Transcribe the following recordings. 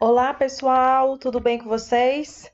Olá, pessoal, tudo bem com vocês?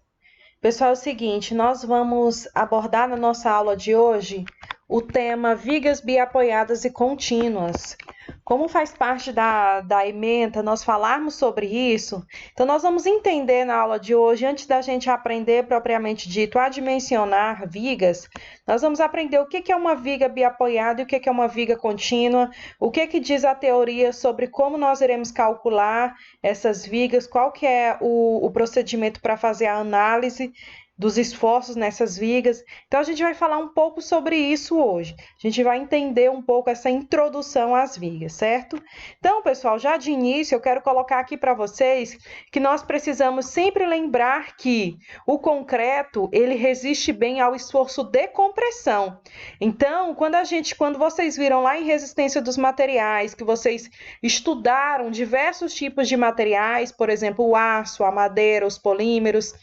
Pessoal, é o seguinte, nós vamos abordar na nossa aula de hoje o tema vigas biapoiadas e contínuas. Como faz parte da ementa nós falarmos sobre isso, então nós vamos entender na aula de hoje, antes da gente aprender propriamente dito a dimensionar vigas, nós vamos aprender o que é uma viga biapoiada e o que é uma viga contínua, o que diz a teoria sobre como nós iremos calcular essas vigas, qual que é o procedimento para fazer a análise dos esforços nessas vigas. Então, a gente vai falar um pouco sobre isso hoje. A gente vai entender um pouco essa introdução às vigas, certo? Então, pessoal, já de início, eu quero colocar aqui para vocês que nós precisamos sempre lembrar que o concreto, ele resiste bem ao esforço de compressão. Então, quando vocês viram lá em resistência dos materiais, que vocês estudaram diversos tipos de materiais, por exemplo, o aço, a madeira, os polímeros,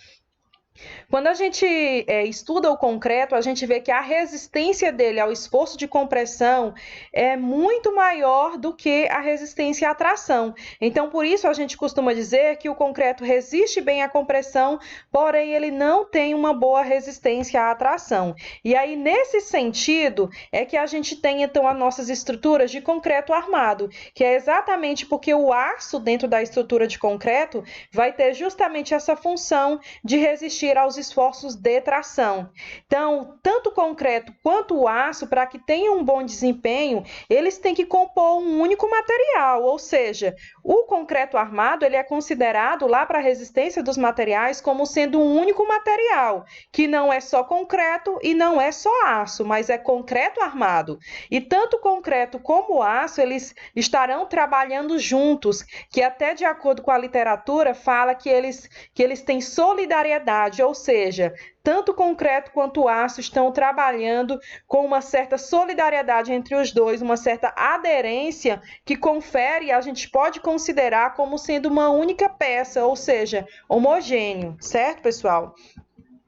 quando a gente estuda o concreto, a gente vê que a resistência dele ao esforço de compressão é muito maior do que a resistência à tração. Então, por isso, a gente costuma dizer que o concreto resiste bem à compressão, porém, ele não tem uma boa resistência à tração. E aí, nesse sentido, é que a gente tem, então, as nossas estruturas de concreto armado, que é exatamente porque o aço dentro da estrutura de concreto vai ter justamente essa função de resistir aos esforços de tração. Então, tanto o concreto quanto o aço, para que tenham um bom desempenho, eles têm que compor um único material, ou seja, o concreto armado ele é considerado lá para a resistência dos materiais como sendo um único material, que não é só concreto e não é só aço, mas é concreto armado. E tanto o concreto como o aço, eles estarão trabalhando juntos, que até de acordo com a literatura fala que eles têm solidariedade, ou seja, tanto o concreto quanto o aço estão trabalhando com uma certa solidariedade entre os dois, uma certa aderência que confere, a gente pode considerar como sendo uma única peça, ou seja, homogêneo, certo, pessoal?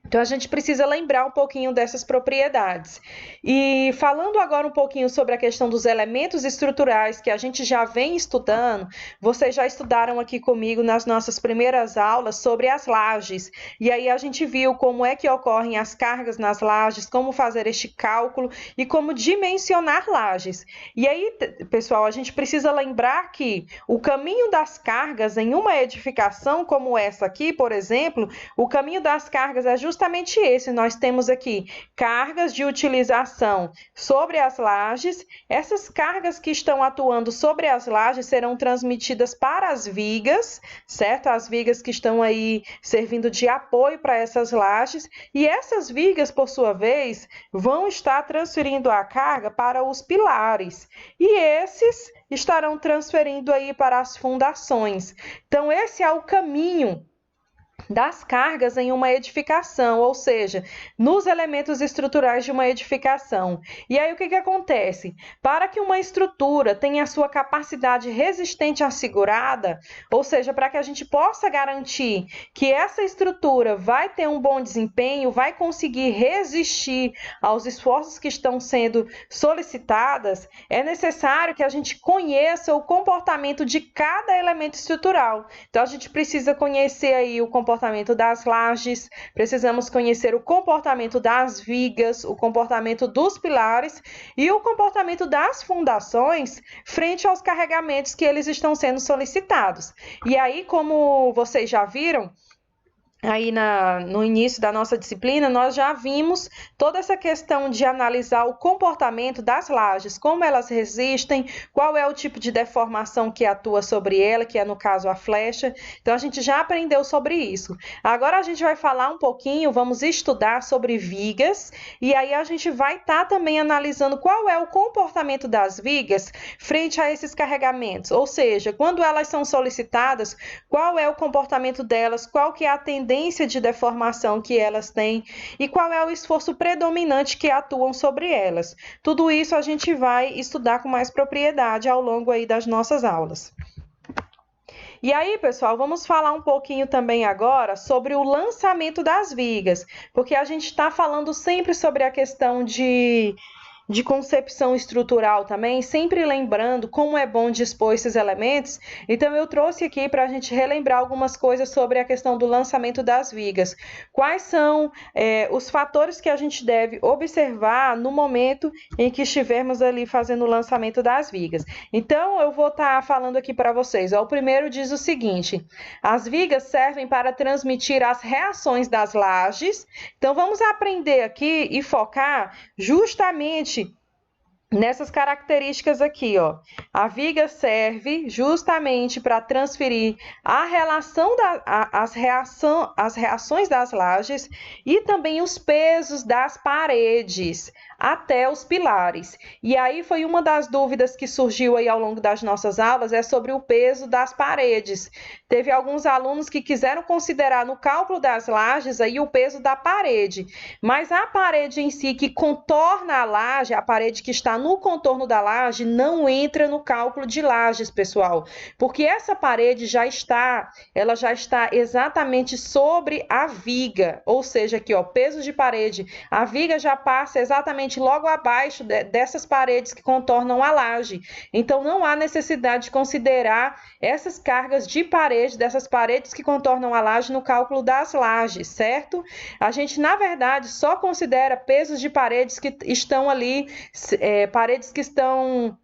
Então, a gente precisa lembrar um pouquinho dessas propriedades. E falando agora um pouquinho sobre a questão dos elementos estruturais que a gente já vem estudando, vocês já estudaram aqui comigo nas nossas primeiras aulas sobre as lajes. E aí a gente viu como é que ocorrem as cargas nas lajes, como fazer este cálculo e como dimensionar lajes. E aí, pessoal, a gente precisa lembrar que o caminho das cargas em uma edificação como essa aqui, por exemplo, o caminho das cargas é justamente esse. Nós temos aqui cargas de utilização sobre as lajes. Essas cargas que estão atuando sobre as lajes serão transmitidas para as vigas, certo? As vigas que estão aí servindo de apoio para essas lajes. E essas vigas, por sua vez, vão estar transferindo a carga para os pilares. E esses estarão transferindo aí para as fundações. Então, esse é o caminho das cargas em uma edificação, ou seja, nos elementos estruturais de uma edificação. E aí o que acontece? Para que uma estrutura tenha a sua capacidade resistente assegurada, ou seja, para que a gente possa garantir que essa estrutura vai ter um bom desempenho, vai conseguir resistir aos esforços que estão sendo solicitadas, é necessário que a gente conheça o comportamento de cada elemento estrutural. Então, a gente precisa conhecer aí o comportamento das lajes, precisamos conhecer o comportamento das vigas, o comportamento dos pilares e o comportamento das fundações frente aos carregamentos que eles estão sendo solicitados. E aí, como vocês já viram, aí no início da nossa disciplina, nós já vimos toda essa questão de analisar o comportamento das lajes, como elas resistem, qual é o tipo de deformação que atua sobre ela, que é no caso a flecha. Então, a gente já aprendeu sobre isso. Agora, a gente vai falar um pouquinho, vamos estudar sobre vigas, e aí a gente vai estar também analisando qual é o comportamento das vigas frente a esses carregamentos, ou seja, quando elas são solicitadas, qual é o comportamento delas, qual que é a tendência de deformação que elas têm e qual é o esforço predominante que atuam sobre elas. Tudo isso a gente vai estudar com mais propriedade ao longo aí das nossas aulas. E aí, pessoal, vamos falar um pouquinho também agora sobre o lançamento das vigas, porque a gente está falando sempre sobre a questão de concepção estrutural também, sempre lembrando como é bom dispor esses elementos. Então, eu trouxe aqui para a gente relembrar algumas coisas sobre a questão do lançamento das vigas. Quais são os fatores que a gente deve observar no momento em que estivermos ali fazendo o lançamento das vigas? Então, eu vou estar falando aqui para vocês. O primeiro diz o seguinte: as vigas servem para transmitir as reações das lajes. Então, vamos aprender aqui e focar justamente nessas características aqui, ó. A viga serve justamente para transferir as reações das lajes e também os pesos das paredes até os pilares. E aí foi uma das dúvidas que surgiu aí ao longo das nossas aulas, é sobre o peso das paredes. Teve alguns alunos que quiseram considerar no cálculo das lajes aí o peso da parede, mas a parede em si que contorna a laje, a parede que está no contorno da laje, não entra no cálculo de lajes, pessoal, porque essa parede ela já está exatamente sobre a viga, ou seja, aqui, ó, peso de parede, a viga já passa exatamente logo abaixo dessas paredes que contornam a laje. Então, não há necessidade de considerar essas cargas de parede, dessas paredes que contornam a laje no cálculo das lajes, certo? A gente, na verdade, só considera pesos de paredes que estão ali, paredes que estão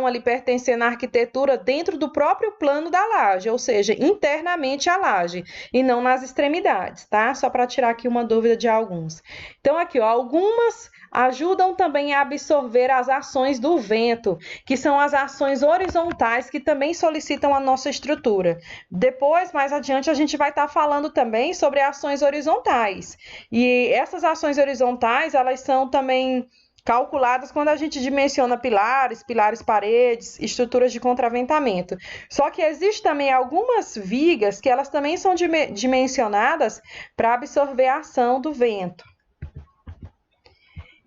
ali pertencendo à arquitetura dentro do próprio plano da laje, ou seja, internamente à laje, e não nas extremidades, tá? Só para tirar aqui uma dúvida de alguns. Então, aqui, ó, algumas ajudam também a absorver as ações do vento, que são as ações horizontais que também solicitam a nossa estrutura. Depois, mais adiante, a gente vai estar falando também sobre ações horizontais. E essas ações horizontais, elas são também calculadas quando a gente dimensiona pilares, paredes, estruturas de contraventamento. Só que existe também algumas vigas que elas também são dimensionadas para absorver a ação do vento.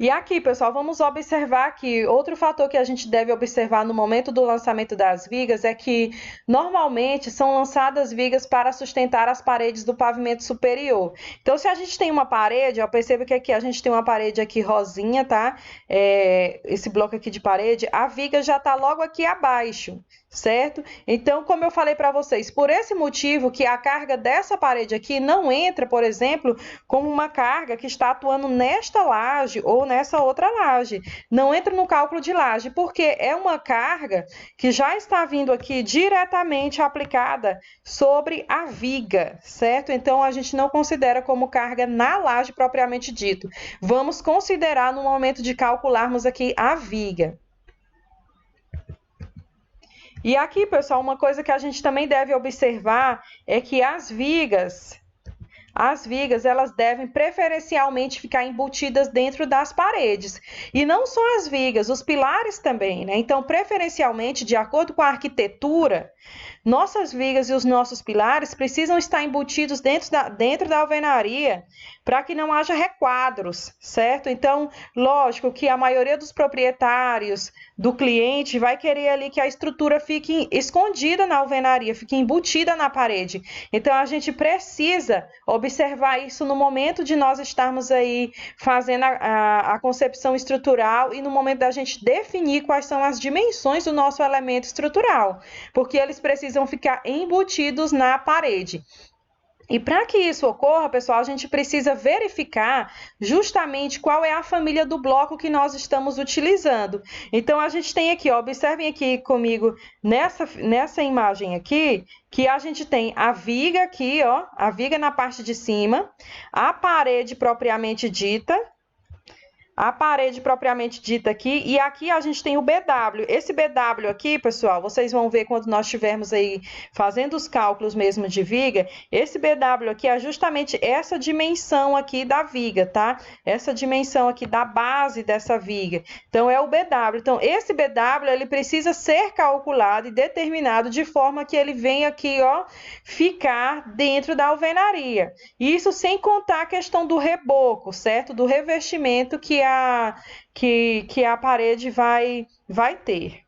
E aqui, pessoal, vamos observar que outro fator que a gente deve observar no momento do lançamento das vigas é que, normalmente, são lançadas vigas para sustentar as paredes do pavimento superior. Então, se a gente tem uma parede, ó, perceba que aqui a gente tem uma parede aqui rosinha, tá? Esse bloco aqui de parede, a viga já está logo aqui abaixo, certo? Então, como eu falei para vocês, por esse motivo que a carga dessa parede aqui não entra, por exemplo, como uma carga que está atuando nesta laje ou nessa outra laje. Não entra no cálculo de laje, porque é uma carga que já está vindo aqui diretamente aplicada sobre a viga, certo? Então, a gente não considera como carga na laje propriamente dito. Vamos considerar no momento de calcularmos aqui a viga. E aqui, pessoal, uma coisa que a gente também deve observar é que as vigas, elas devem preferencialmente ficar embutidas dentro das paredes. E não só as vigas, os pilares também, né? Então, preferencialmente, de acordo com a arquitetura, nossas vigas e os nossos pilares precisam estar embutidos dentro da alvenaria para que não haja requadros, certo? Então, lógico que a maioria dos proprietários, do cliente, vai querer ali que a estrutura fique escondida na alvenaria, fique embutida na parede. Então, a gente precisa observar isso no momento de nós estarmos aí fazendo a concepção estrutural e no momento da gente definir quais são as dimensões do nosso elemento estrutural, porque eles precisam ficar embutidos na parede. E para que isso ocorra, pessoal, a gente precisa verificar justamente qual é a família do bloco que nós estamos utilizando. Então, a gente tem aqui, ó, observem aqui comigo nessa imagem aqui, que a gente tem a viga aqui, ó, a viga na parte de cima, a parede propriamente dita, aqui, e aqui a gente tem o BW. Esse BW aqui, pessoal, vocês vão ver quando nós estivermos aí fazendo os cálculos mesmo de viga, esse BW aqui é justamente essa dimensão aqui da viga, tá? Essa dimensão aqui da base dessa viga. Então, é o BW. Então, esse BW, ele precisa ser calculado e determinado de forma que ele venha aqui, ó, ficar dentro da alvenaria. Isso sem contar a questão do reboco, certo? Do revestimento que a parede vai ter.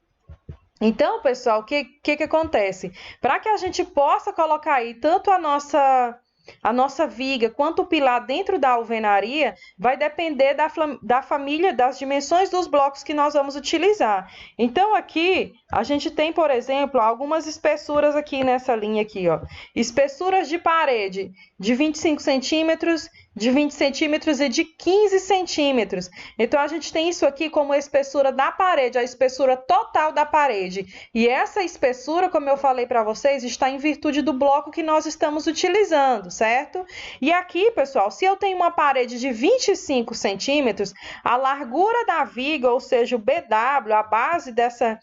Então, pessoal, o que acontece? Para que a gente possa colocar aí tanto a nossa a nossa viga, quanto pilar dentro da alvenaria, vai depender da família, das dimensões dos blocos que nós vamos utilizar. Então, aqui, a gente tem, por exemplo, algumas espessuras aqui nessa linha aqui, ó. Espessuras de parede de 25 centímetros, de 20 centímetros e de 15 centímetros. Então, a gente tem isso aqui como a espessura da parede, a espessura total da parede. E essa espessura, como eu falei para vocês, está em virtude do bloco que nós estamos utilizando, certo? E aqui, pessoal, se eu tenho uma parede de 25 centímetros, a largura da viga, ou seja, o BW, a base dessa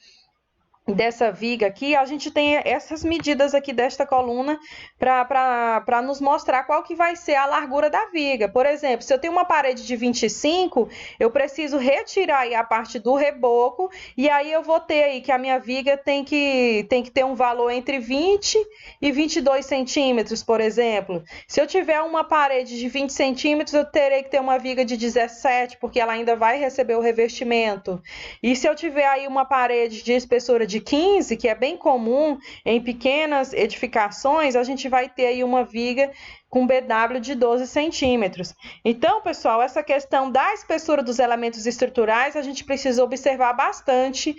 viga aqui, a gente tem essas medidas aqui desta coluna para nos mostrar qual que vai ser a largura da viga. Por exemplo, se eu tenho uma parede de 25, eu preciso retirar aí a parte do reboco, e aí eu vou ter aí que a minha viga tem que ter um valor entre 20 e 22 centímetros, por exemplo. Se eu tiver uma parede de 20 centímetros, eu terei que ter uma viga de 17, porque ela ainda vai receber o revestimento. E se eu tiver aí uma parede de espessura de 15, que é bem comum em pequenas edificações, a gente vai ter aí uma viga com BW de 12 centímetros. Então, pessoal, essa questão da espessura dos elementos estruturais, a gente precisa observar bastante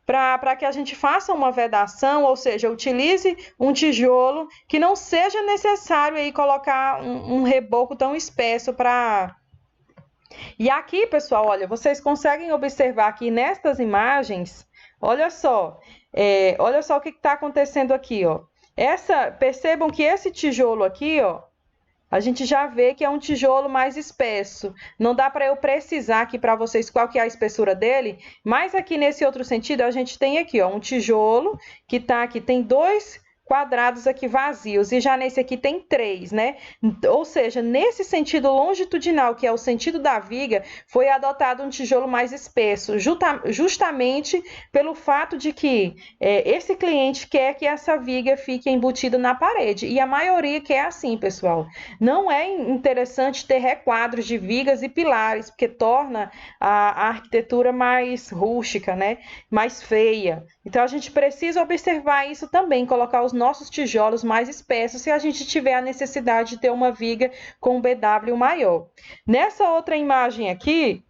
para que a gente faça uma vedação, ou seja, utilize um tijolo que não seja necessário aí colocar um reboco tão espesso para... E aqui, pessoal, olha, vocês conseguem observar aqui nestas imagens, olha só o que está acontecendo aqui, ó. Percebam que esse tijolo aqui, ó, a gente já vê que é um tijolo mais espesso. Não dá para eu precisar aqui para vocês qual que é a espessura dele, mas aqui nesse outro sentido a gente tem aqui, ó, um tijolo que tá aqui, tem 2 quadrados aqui vazios, e já nesse aqui tem 3, né? Ou seja, nesse sentido longitudinal, que é o sentido da viga, foi adotado um tijolo mais espesso, justamente pelo fato de que esse cliente quer que essa viga fique embutida na parede, e a maioria quer assim, pessoal. Não é interessante ter requadros de vigas e pilares, porque torna a arquitetura mais rústica, né? Mais feia. Então, a gente precisa observar isso também, colocar os nossos tijolos mais espessos se a gente tiver a necessidade de ter uma viga com um BW maior. Nessa outra imagem aqui,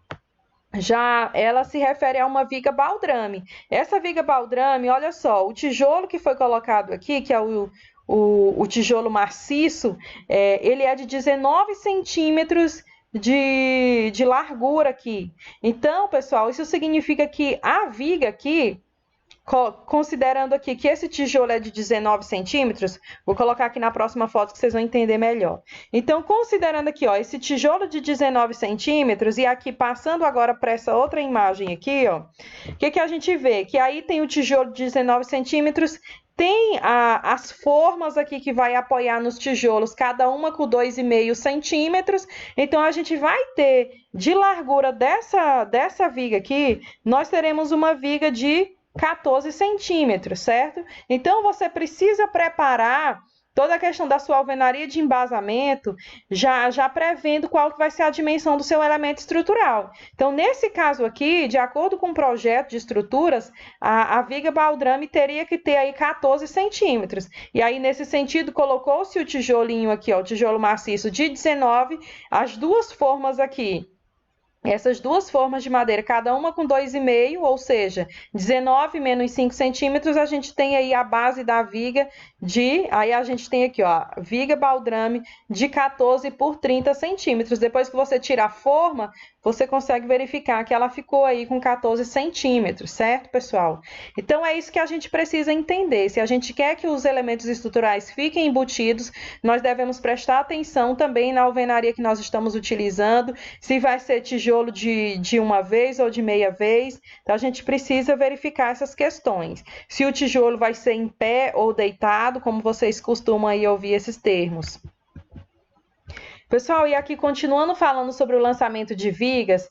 já ela se refere a uma viga baldrame. Essa viga baldrame, olha só, o tijolo que foi colocado aqui, que é o tijolo maciço, ele é de 19 centímetros de largura aqui. Então, pessoal, isso significa que a viga aqui, considerando aqui que esse tijolo é de 19 centímetros, vou colocar aqui na próxima foto que vocês vão entender melhor. Então, considerando aqui, ó, esse tijolo de 19 centímetros, e aqui passando agora para essa outra imagem aqui, ó, o que a gente vê? Que aí tem o tijolo de 19 centímetros, tem as formas aqui que vai apoiar nos tijolos, cada uma com 2,5 centímetros. Então, a gente vai ter, de largura dessa viga aqui, nós teremos uma viga de 14 centímetros, certo? Então, você precisa preparar toda a questão da sua alvenaria de embasamento, já prevendo qual que vai ser a dimensão do seu elemento estrutural. Então, nesse caso aqui, de acordo com o projeto de estruturas, a viga baldrame teria que ter aí 14 centímetros. E aí, nesse sentido, colocou-se o tijolinho aqui, ó, o tijolo maciço de 19, as duas formas aqui. Essas duas formas de madeira, cada uma com 2,5, ou seja, 19 menos 5 centímetros, a gente tem aí a base da viga aí a gente tem aqui, ó, viga baldrame de 14 por 30 centímetros. Depois que você tira a forma, você consegue verificar que ela ficou aí com 14 centímetros, certo, pessoal? Então, é isso que a gente precisa entender. Se a gente quer que os elementos estruturais fiquem embutidos, nós devemos prestar atenção também na alvenaria que nós estamos utilizando, se vai ser tijolo de uma vez ou de meia vez. Então, a gente precisa verificar essas questões. Se o tijolo vai ser em pé ou deitado, como vocês costumam aí ouvir esses termos. Pessoal, e aqui continuando falando sobre o lançamento de vigas,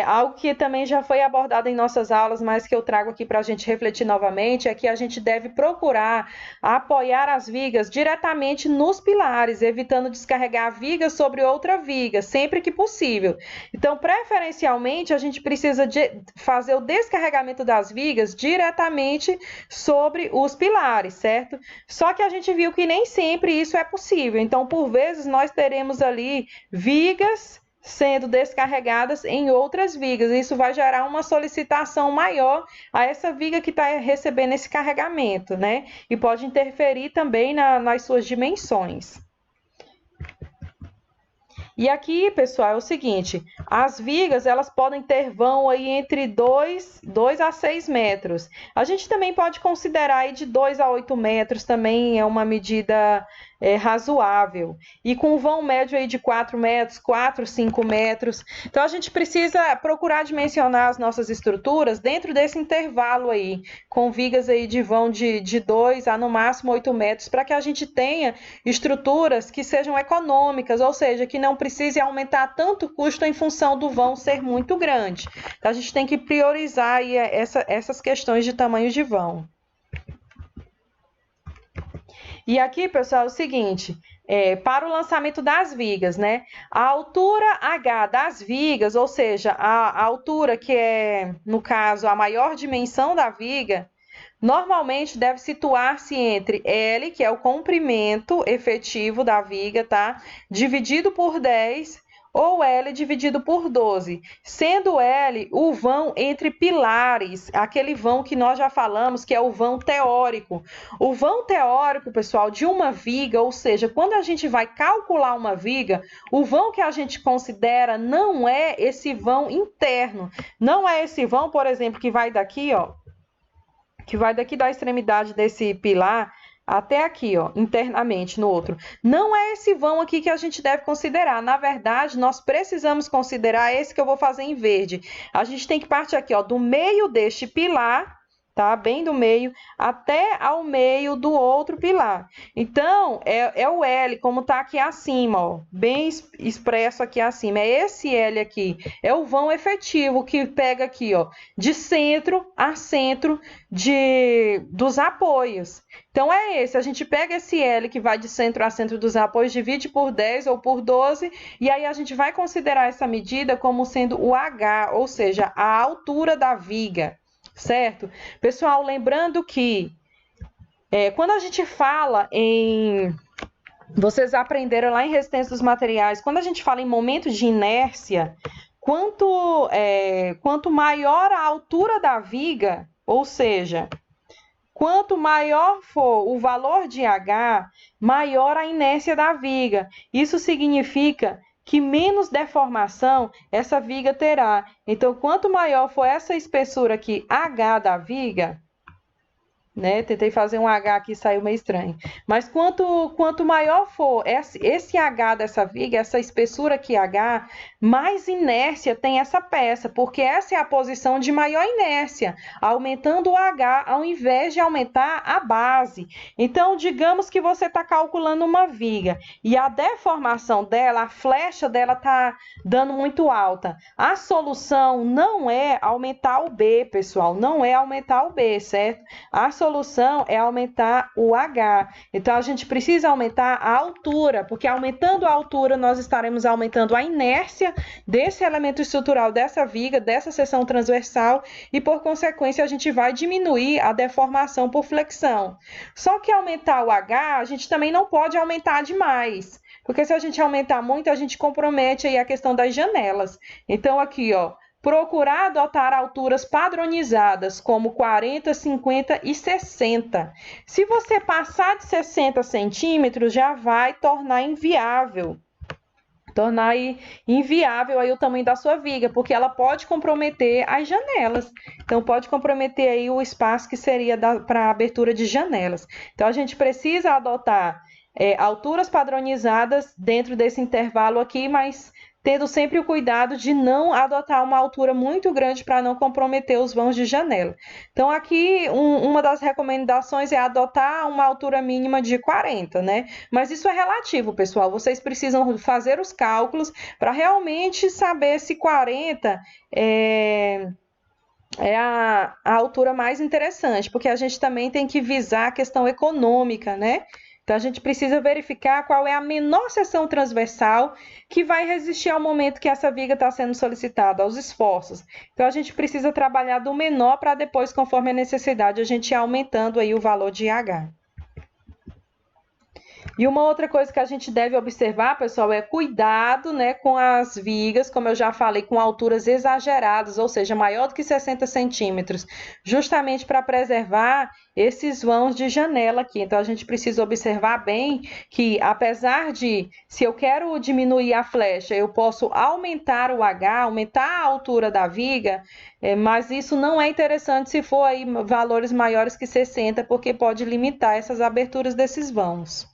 algo que também já foi abordado em nossas aulas, mas que eu trago aqui para a gente refletir novamente, é que a gente deve procurar apoiar as vigas diretamente nos pilares, evitando descarregar a viga sobre outra viga, sempre que possível. Então, preferencialmente, a gente precisa fazer o descarregamento das vigas diretamente sobre os pilares, certo? Só que a gente viu que nem sempre isso é possível. Então, por vezes, nós teremos ali vigas sendo descarregadas em outras vigas. Isso vai gerar uma solicitação maior a essa viga que está recebendo esse carregamento, né? E pode interferir também nas suas dimensões. E aqui, pessoal, é o seguinte, as vigas, elas podem ter vão aí entre 2 a 6 metros. A gente também pode considerar aí de 2 a 8 metros, também é uma medida razoável. E com vão médio aí de 4 metros, 4, 5 metros. Então, a gente precisa procurar dimensionar as nossas estruturas dentro desse intervalo aí, com vigas aí de vão de 2 a no máximo 8 metros, para que a gente tenha estruturas que sejam econômicas, ou seja, que não precise aumentar tanto o custo em função do vão ser muito grande. Então, a gente tem que priorizar aí essas questões de tamanho de vão. E aqui, pessoal, é o seguinte, para o lançamento das vigas, né? A altura H das vigas, ou seja, a altura que é, no caso, a maior dimensão da viga, normalmente deve situar-se entre L, que é o comprimento efetivo da viga, tá? Dividido por 10, ou L dividido por 12, sendo L o vão entre pilares, aquele vão que nós já falamos, que é o vão teórico. O vão teórico, pessoal, de uma viga, ou seja, quando a gente vai calcular uma viga, o vão que a gente considera não é esse vão interno, não é esse vão, por exemplo, que vai daqui, ó, que vai daqui da extremidade desse pilar até aqui, ó, internamente no outro. Não é esse vão aqui que a gente deve considerar. Na verdade, nós precisamos considerar esse que eu vou fazer em verde. A gente tem que partir aqui, ó, do meio deste pilar, tá? Bem do meio, até ao meio do outro pilar. Então, é o L, como tá aqui acima, ó, bem expresso aqui acima. É esse L aqui, é o vão efetivo que pega aqui, ó, de centro a centro dos apoios. Então, é esse, a gente pega esse L que vai de centro a centro dos apoios, divide por 10 ou por 12, e aí a gente vai considerar essa medida como sendo o H, ou seja, a altura da viga. Certo? Pessoal, lembrando que quando a gente fala em... Vocês aprenderam lá em resistência dos materiais, quando a gente fala em momento de inércia, quanto maior a altura da viga, ou seja, quanto maior for o valor de H, maior a inércia da viga. Isso significa que menos deformação essa viga terá. Então, quanto maior for essa espessura aqui, H da viga, né? Tentei fazer um H aqui, saiu meio estranho. Mas quanto maior for esse H dessa viga, essa espessura aqui H, mais inércia tem essa peça, porque essa é a posição de maior inércia, aumentando o H ao invés de aumentar a base. Então, digamos que você está calculando uma viga e a deformação dela, a flecha dela está dando muito alta. A solução não é aumentar o B, pessoal, não é aumentar o B, certo? A solução é aumentar o H. Então, a gente precisa aumentar a altura, porque aumentando a altura, nós estaremos aumentando a inércia desse elemento estrutural dessa viga, dessa seção transversal, e, por consequência, a gente vai diminuir a deformação por flexão. Só que aumentar o H, a gente também não pode aumentar demais, porque se a gente aumentar muito, a gente compromete aí a questão das janelas. Então, aqui, ó, procurar adotar alturas padronizadas, como 40, 50 e 60. Se você passar de 60 centímetros, já vai tornar inviável aí o tamanho da sua viga, porque ela pode comprometer as janelas. Então, pode comprometer aí o espaço que seria para a abertura de janelas. Então, a gente precisa adotar alturas padronizadas dentro desse intervalo aqui, mas tendo sempre o cuidado de não adotar uma altura muito grande para não comprometer os vãos de janela. Então, aqui, uma das recomendações é adotar uma altura mínima de 40, né? Mas isso é relativo, pessoal. Vocês precisam fazer os cálculos para realmente saber se 40 é a altura mais interessante, porque a gente também tem que visar a questão econômica, né? Então, a gente precisa verificar qual é a menor seção transversal que vai resistir ao momento que essa viga está sendo solicitada, aos esforços. Então, a gente precisa trabalhar do menor para depois, conforme a necessidade, a gente ir aumentando aí o valor de IH. E uma outra coisa que a gente deve observar, pessoal, é cuidado, né, com as vigas, como eu já falei, com alturas exageradas, ou seja, maior do que 60 centímetros, justamente para preservar esses vãos de janela aqui. Então, a gente precisa observar bem que, apesar de, se eu quero diminuir a flecha, eu posso aumentar o H, aumentar a altura da viga, mas isso não é interessante se for aí valores maiores que 60, porque pode limitar essas aberturas desses vãos.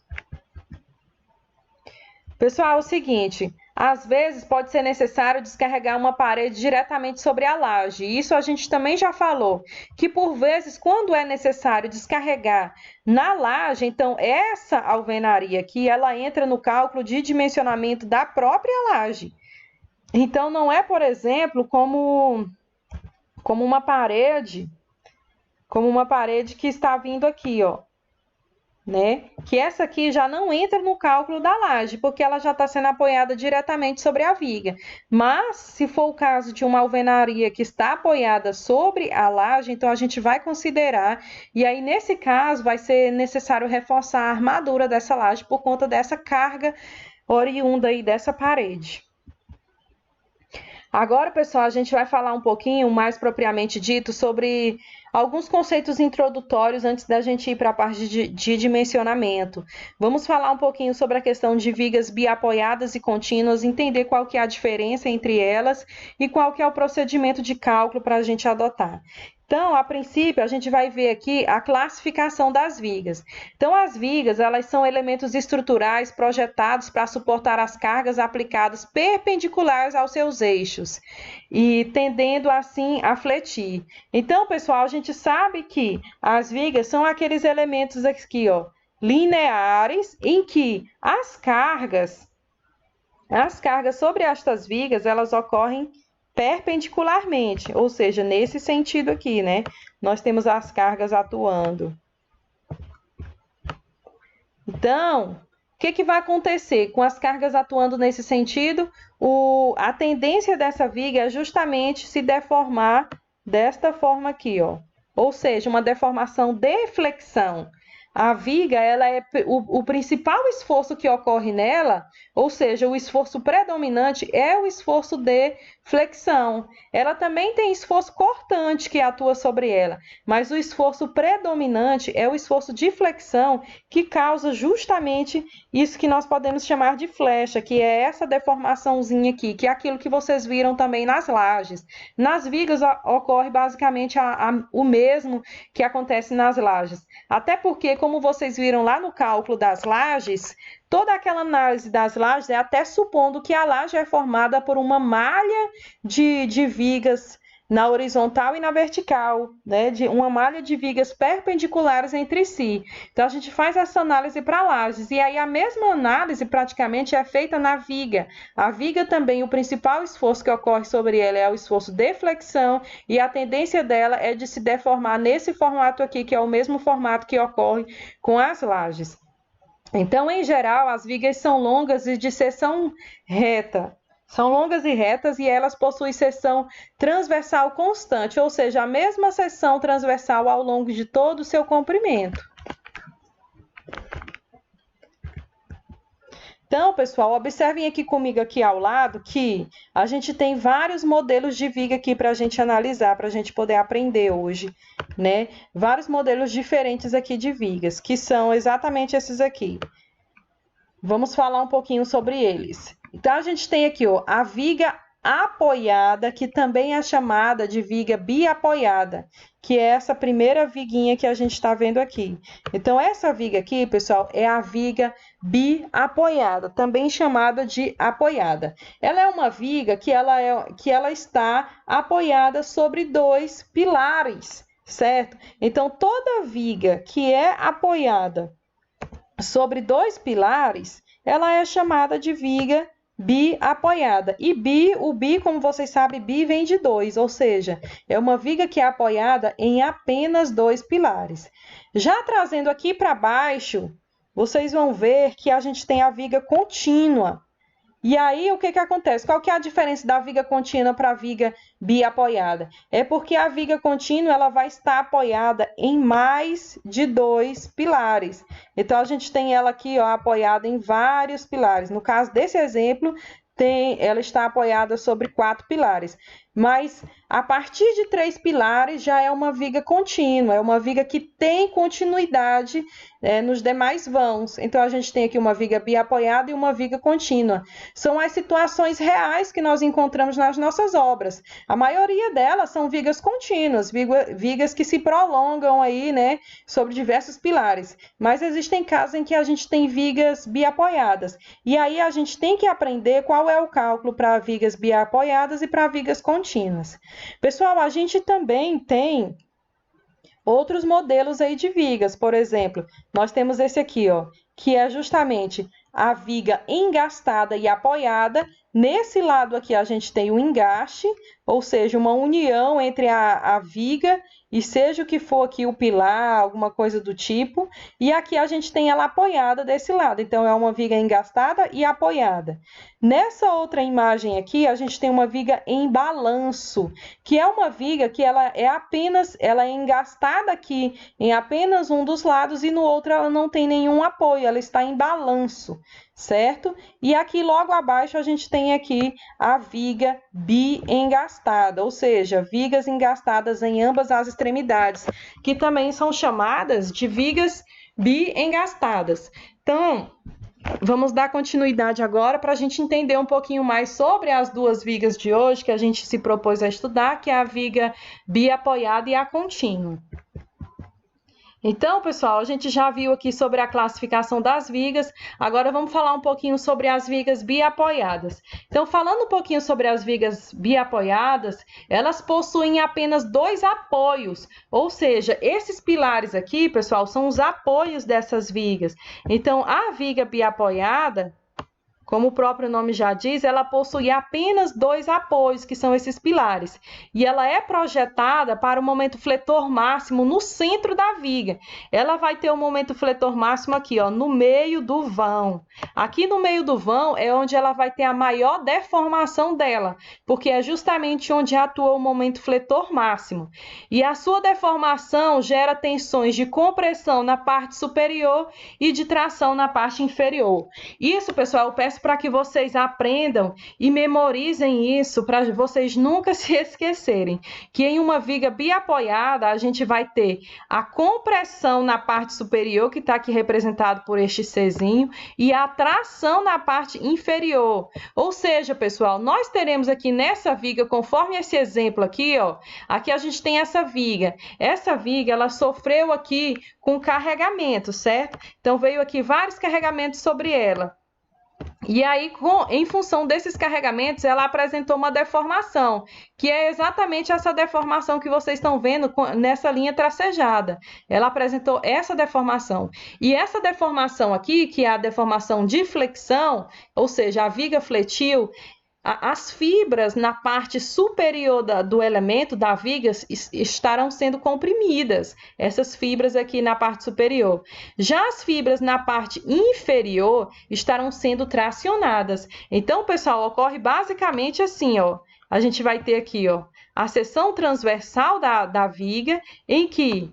Pessoal, é o seguinte, às vezes pode ser necessário descarregar uma parede diretamente sobre a laje. Isso a gente também já falou, que por vezes, quando é necessário descarregar na laje, então essa alvenaria aqui, ela entra no cálculo de dimensionamento da própria laje. Então, não é, por exemplo, como uma parede que está vindo aqui, ó. Né? Que essa aqui já não entra no cálculo da laje, porque ela já está sendo apoiada diretamente sobre a viga. Mas, se for o caso de uma alvenaria que está apoiada sobre a laje, então a gente vai considerar, e aí nesse caso vai ser necessário reforçar a armadura dessa laje por conta dessa carga oriunda aí dessa parede. Agora, pessoal, a gente vai falar um pouquinho, mais propriamente dito, sobre alguns conceitos introdutórios antes da gente ir para a parte de dimensionamento. Vamos falar um pouquinho sobre a questão de vigas biapoiadas e contínuas, entender qual que é a diferença entre elas e qual que é o procedimento de cálculo para a gente adotar. Então, a princípio, a gente vai ver aqui a classificação das vigas. Então, as vigas, elas são elementos estruturais projetados para suportar as cargas aplicadas perpendiculares aos seus eixos e tendendo, assim, a fletir. Então, pessoal, a gente sabe que as vigas são aqueles elementos aqui, ó, lineares, em que as cargas sobre estas vigas, elas ocorrem perpendicularmente, ou seja, nesse sentido aqui, né? Nós temos as cargas atuando. Então, o que vai acontecer com as cargas atuando nesse sentido? A tendência dessa viga é justamente se deformar desta forma aqui, ó. Ou seja, uma deformação de flexão. A viga, ela é o principal esforço que ocorre nela, ou seja, o esforço predominante é o esforço de flexão. Ela também tem esforço cortante que atua sobre ela, mas o esforço predominante é o esforço de flexão que causa justamente isso que nós podemos chamar de flecha, que é essa deformaçãozinha aqui, que é aquilo que vocês viram também nas lajes. Nas vigas ocorre basicamente o mesmo que acontece nas lajes. Até porque, como vocês viram lá no cálculo das lajes, toda aquela análise das lajes é até supondo que a laje é formada por uma malha de vigas na horizontal e na vertical, né? Uma malha de vigas perpendiculares entre si. Então, a gente faz essa análise para lajes, e aí a mesma análise praticamente é feita na viga. A viga também, o principal esforço que ocorre sobre ela é o esforço de flexão, e a tendência dela é de se deformar nesse formato aqui, que é o mesmo formato que ocorre com as lajes. Então, em geral, as vigas são longas e de seção reta. São longas e retas e elas possuem seção transversal constante, ou seja, a mesma seção transversal ao longo de todo o seu comprimento. Então, pessoal, observem aqui comigo aqui ao lado que a gente tem vários modelos de viga aqui para a gente analisar, para a gente poder aprender hoje, né? Vários modelos diferentes aqui de vigas, que são exatamente esses aqui. Vamos falar um pouquinho sobre eles. Então, a gente tem aqui, ó, a viga apoiada, que também é chamada de viga biapoiada. que é essa primeira viguinha que a gente está vendo aqui. Então, essa viga aqui, pessoal, é a viga biapoiada, também chamada de apoiada. Ela é uma viga que ela está apoiada sobre 2 pilares, certo? Então, toda viga que é apoiada sobre 2 pilares, ela é chamada de viga biapoiada. E o bi, como vocês sabem, bi vem de 2, ou seja, é uma viga que é apoiada em apenas 2 pilares. Já trazendo aqui para baixo, vocês vão ver que a gente tem a viga contínua. E aí, o que acontece? Qual que é a diferença da viga contínua para a viga biapoiada? É porque a viga contínua ela vai estar apoiada em mais de 2 pilares. Então, a gente tem ela aqui ó, apoiada em vários pilares. No caso desse exemplo, ela está apoiada sobre 4 pilares. Mas a partir de 3 pilares já é uma viga contínua, é uma viga que tem continuidade nos demais vãos. Então, a gente tem aqui uma viga biapoiada e uma viga contínua. São as situações reais que nós encontramos nas nossas obras. A maioria delas são vigas contínuas, vigas que se prolongam aí, né, sobre diversos pilares. Mas existem casos em que a gente tem vigas biapoiadas. E aí a gente tem que aprender qual é o cálculo para vigas biapoiadas e para vigas contínuas. Pessoal, a gente também tem outros modelos aí de vigas. Por exemplo, nós temos esse aqui, ó, que é justamente a viga engastada e apoiada. Nesse lado aqui a gente tem o engaste, ou seja, uma união entre a viga e seja o que for aqui o pilar, alguma coisa do tipo. E aqui a gente tem ela apoiada desse lado, então é uma viga engastada e apoiada. Nessa outra imagem aqui, a gente tem uma viga em balanço, que é uma viga que ela é engastada aqui em apenas um dos lados e no outro ela não tem nenhum apoio, ela está em balanço, certo? E aqui logo abaixo a gente tem aqui a viga bi-engastada, ou seja, vigas engastadas em ambas as extremidades, que também são chamadas de vigas bi-engastadas. Então, vamos dar continuidade agora para a gente entender um pouquinho mais sobre as duas vigas de hoje que a gente se propôs a estudar, que é a viga biapoiada e a contínua. Então, pessoal, a gente já viu aqui sobre a classificação das vigas, agora vamos falar um pouquinho sobre as vigas biapoiadas. Então, falando um pouquinho sobre as vigas biapoiadas, elas possuem apenas 2 apoios, ou seja, esses pilares aqui, pessoal, são os apoios dessas vigas. Então, a viga biapoiada, como o próprio nome já diz, ela possui apenas 2 apoios, que são esses pilares. E ela é projetada para o momento fletor máximo no centro da viga. Ela vai ter o momento fletor máximo aqui, ó, no meio do vão. Aqui no meio do vão é onde ela vai ter a maior deformação dela, porque é justamente onde atua o momento fletor máximo. E a sua deformação gera tensões de compressão na parte superior e de tração na parte inferior. Isso, pessoal, eu peço para que vocês aprendam e memorizem isso, para vocês nunca se esquecerem, que em uma viga biapoiada a gente vai ter a compressão na parte superior, que está aqui representado por este Czinho, e a tração na parte inferior. Ou seja, pessoal, nós teremos aqui nessa viga, conforme esse exemplo aqui, ó, aqui a gente tem essa viga. Essa viga, ela sofreu aqui com carregamento, certo? Então, veio aqui vários carregamentos sobre ela. E aí, em função desses carregamentos, ela apresentou uma deformação, que é exatamente essa deformação que vocês estão vendo nessa linha tracejada. Ela apresentou essa deformação. E essa deformação aqui, que é a deformação de flexão, ou seja, a viga fletil, as fibras na parte superior do elemento da viga estarão sendo comprimidas, essas fibras aqui na parte superior. Já as fibras na parte inferior estarão sendo tracionadas. Então, pessoal, ocorre basicamente assim, ó. A gente vai ter aqui, ó, a seção transversal da viga, em que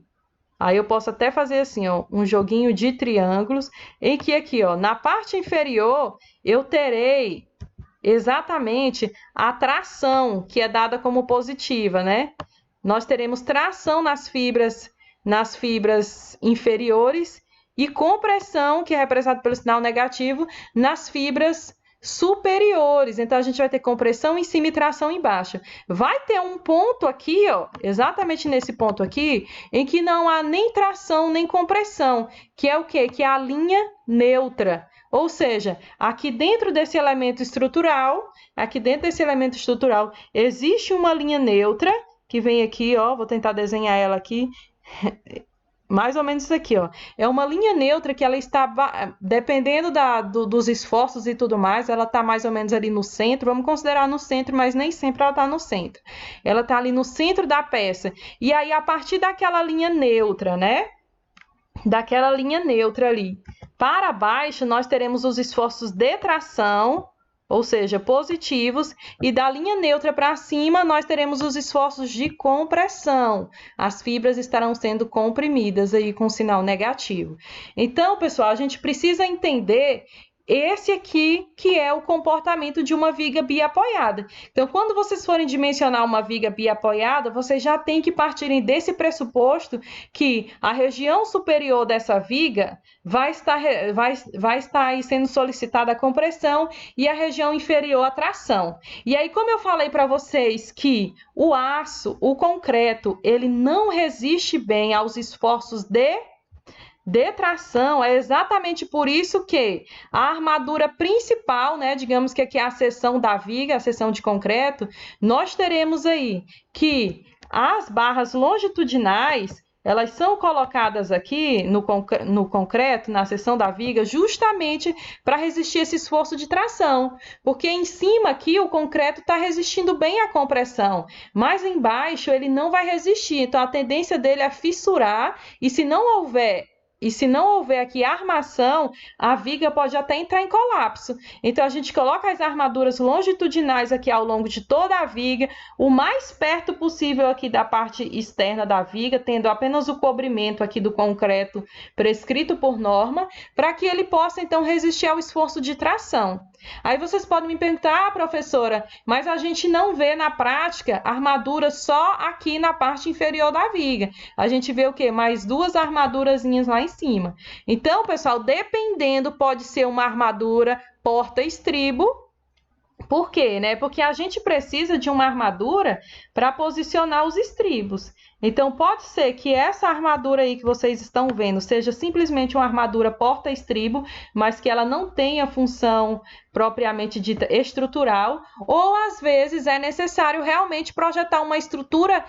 aí eu posso até fazer assim, ó, um joguinho de triângulos, em que aqui, ó, na parte inferior eu terei exatamente a tração, que é dada como positiva, né? Nós teremos tração nas fibras inferiores e compressão, que é representada pelo sinal negativo, nas fibras superiores. Então, a gente vai ter compressão em cima e tração embaixo. Vai ter um ponto aqui, ó, exatamente nesse ponto aqui, em que não há nem tração nem compressão, que é o quê? Que é a linha neutra. Ou seja, aqui dentro desse elemento estrutural, existe uma linha neutra, que vem aqui, ó, vou tentar desenhar ela aqui, mais ou menos isso aqui, ó. É uma linha neutra que ela está, dependendo dos esforços e tudo mais, ela está mais ou menos ali no centro. Vamos considerar no centro, mas nem sempre ela está no centro. Ela está ali no centro da peça. E aí, a partir daquela linha neutra, né? Daquela linha neutra ali, para baixo, nós teremos os esforços de tração, ou seja, positivos, e da linha neutra para cima, nós teremos os esforços de compressão. As fibras estarão sendo comprimidas aí com sinal negativo. Então, pessoal, a gente precisa entender esse aqui que é o comportamento de uma viga biapoiada. Então, quando vocês forem dimensionar uma viga biapoiada, vocês já têm que partirem desse pressuposto que a região superior dessa viga vai estar aí sendo solicitada a compressão e a região inferior a tração. E aí, como eu falei para vocês que o aço, o concreto, ele não resiste bem aos esforços de tração, é exatamente por isso que a armadura principal, né, digamos que aqui é a seção da viga, a seção de concreto, nós teremos aí que as barras longitudinais, elas são colocadas aqui no concreto, na seção da viga, justamente para resistir esse esforço de tração, porque em cima aqui o concreto está resistindo bem à compressão, mas embaixo ele não vai resistir, então a tendência dele é fissurar, e se não houver aqui armação, a viga pode até entrar em colapso. Então, a gente coloca as armaduras longitudinais aqui ao longo de toda a viga, o mais perto possível aqui da parte externa da viga, tendo apenas o cobrimento aqui do concreto prescrito por norma, para que ele possa, então, resistir ao esforço de tração. Aí vocês podem me perguntar, professora, mas a gente não vê na prática armadura só aqui na parte inferior da viga. A gente vê o quê? Mais duas armadurazinhas lá em cima. Então, pessoal, dependendo, pode ser uma armadura porta-estribo. Por quê, né? Porque a gente precisa de uma armadura para posicionar os estribos. Então, pode ser que essa armadura aí que vocês estão vendo seja simplesmente uma armadura porta-estribo, mas que ela não tenha função propriamente dita estrutural, ou às vezes é necessário realmente projetar uma estrutura,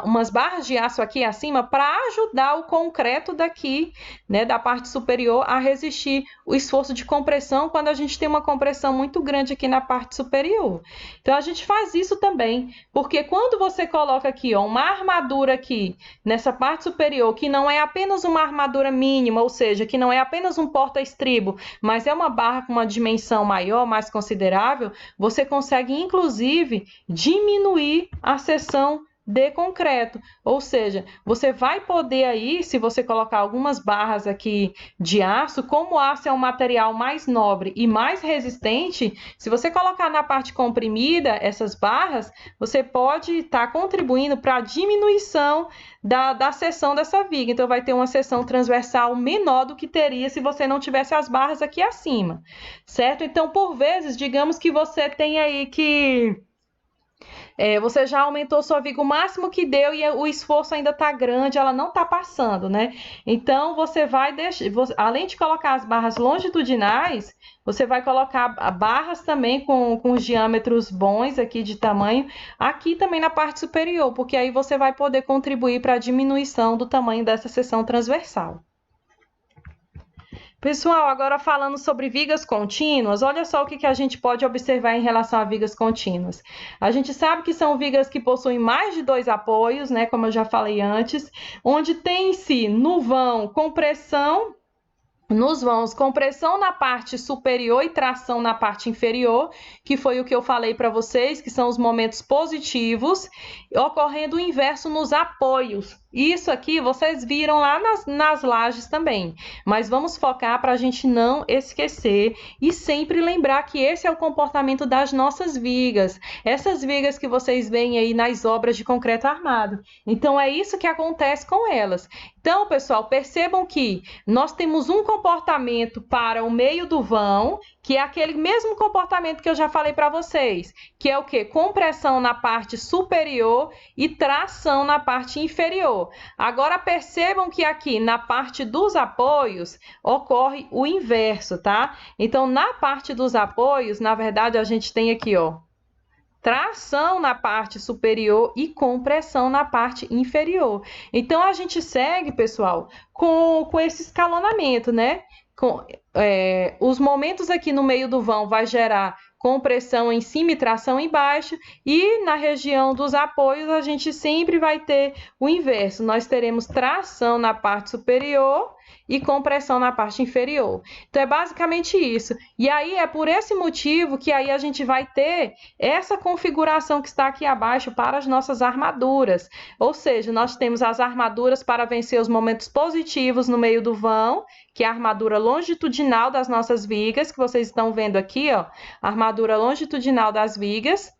umas barras de aço aqui acima para ajudar o concreto daqui, né, da parte superior a resistir o esforço de compressão quando a gente tem uma compressão muito grande aqui na parte superior. Então, a gente faz isso também, porque quando você coloca aqui uma armadura aqui nessa parte superior, que não é apenas uma armadura mínima, ou seja, que não é apenas um porta-estribo, mas é uma barra com uma dimensão maior, mais considerável, você consegue, inclusive, diminuir a seção de concreto, ou seja, você vai poder aí, se você colocar algumas barras aqui de aço, como o aço é um material mais nobre e mais resistente, se você colocar na parte comprimida essas barras, você pode estar contribuindo para a diminuição da seção dessa viga, então vai ter uma seção transversal menor do que teria se você não tivesse as barras aqui acima, certo? Então, por vezes, digamos que você tem aí que você já aumentou sua viga o máximo que deu e o esforço ainda está grande, ela não está passando, né? Então, você vai deixar, além de colocar as barras longitudinais, você vai colocar barras também com os diâmetros bons aqui de tamanho, aqui também na parte superior, porque aí você vai poder contribuir para a diminuição do tamanho dessa seção transversal. Pessoal, agora falando sobre vigas contínuas, olha só o que a gente pode observar em relação a vigas contínuas. A gente sabe que são vigas que possuem mais de 2 apoios, né, como eu já falei antes, onde tem-se no vão compressão, nos vãos, compressão na parte superior e tração na parte inferior, que foi o que eu falei para vocês, que são os momentos positivos, ocorrendo o inverso nos apoios. Isso aqui vocês viram lá nas lajes também, mas vamos focar para a gente não esquecer e sempre lembrar que esse é o comportamento das nossas vigas, essas vigas que vocês veem aí nas obras de concreto armado. Então, é isso que acontece com elas. Então, pessoal, percebam que nós temos um comportamento para o meio do vão, que é aquele mesmo comportamento que eu já falei para vocês, que é o quê? Compressão na parte superior e tração na parte inferior. Agora percebam que aqui na parte dos apoios ocorre o inverso, tá? Então, na parte dos apoios, na verdade, a gente tem aqui, ó, tração na parte superior e compressão na parte inferior. Então, a gente segue, pessoal, com esse escalonamento, né? Os momentos aqui no meio do vão vai gerar compressão em cima e tração embaixo, e na região dos apoios a gente sempre vai ter o inverso. Nós teremos tração na parte superior e compressão na parte inferior. Então, é basicamente isso. E aí, é por esse motivo que aí a gente vai ter essa configuração que está aqui abaixo para as nossas armaduras. Ou seja, nós temos as armaduras para vencer os momentos positivos no meio do vão, que é a armadura longitudinal das nossas vigas, que vocês estão vendo aqui, ó, a armadura longitudinal das vigas.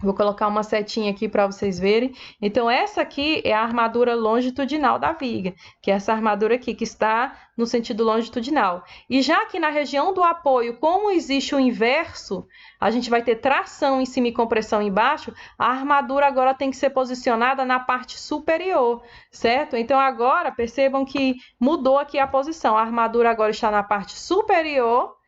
Vou colocar uma setinha aqui para vocês verem. Então, essa aqui é a armadura longitudinal da viga, que é essa armadura aqui, que está no sentido longitudinal. E já que na região do apoio, como existe o inverso, a gente vai ter tração em cima e compressão embaixo, a armadura agora tem que ser posicionada na parte superior, certo? Então, agora, percebam que mudou aqui a posição. A armadura agora está na parte superior,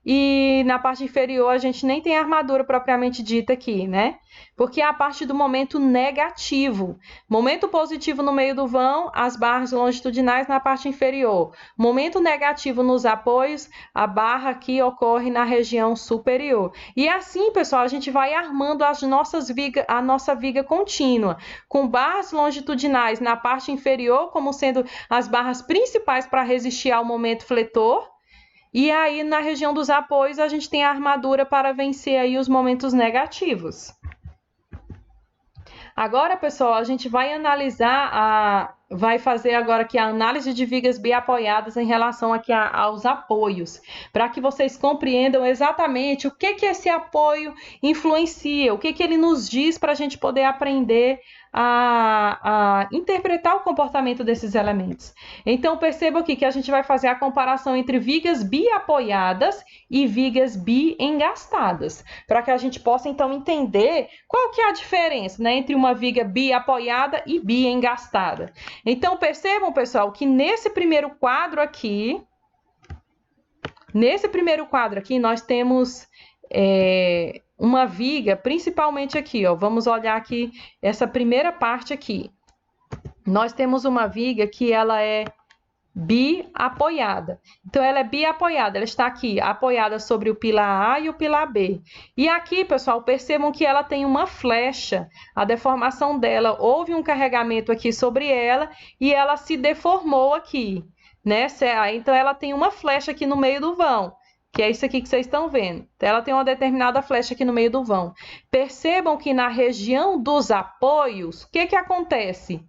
e na parte inferior a gente nem tem armadura propriamente dita aqui, né? Porque é a parte do momento negativo. Momento positivo no meio do vão, as barras longitudinais na parte inferior. Momento negativo nos apoios, a barra aqui ocorre na região superior. E assim, pessoal, a gente vai armando a nossa viga contínua, com barras longitudinais na parte inferior, como sendo as barras principais para resistir ao momento fletor. E aí, na região dos apoios, a gente tem a armadura para vencer aí os momentos negativos. Agora, pessoal, a gente vai vai fazer agora aqui a análise de vigas biapoiadas em relação aqui aos apoios, para que vocês compreendam exatamente o que esse apoio influencia, o que ele nos diz para a gente poder aprender a interpretar o comportamento desses elementos. Então, perceba aqui que a gente vai fazer a comparação entre vigas biapoiadas e vigas biengastadas, para que a gente possa, então, entender qual que é a diferença, né, entre uma viga biapoiada e biengastada. Então, percebam, pessoal, que nesse primeiro quadro aqui, nós temos uma viga, principalmente aqui, ó. Vamos olhar aqui essa primeira parte aqui. Nós temos uma viga que ela é biapoiada. Então, ela é biapoiada, ela está aqui apoiada sobre o pilar A e o pilar B. E aqui, pessoal, percebam que ela tem uma flecha. A deformação dela, houve um carregamento aqui sobre ela e ela se deformou aqui, né? Então, ela tem uma flecha aqui no meio do vão, que é isso aqui que vocês estão vendo. Então, ela tem uma determinada flecha aqui no meio do vão. Percebam que na região dos apoios, o que acontece?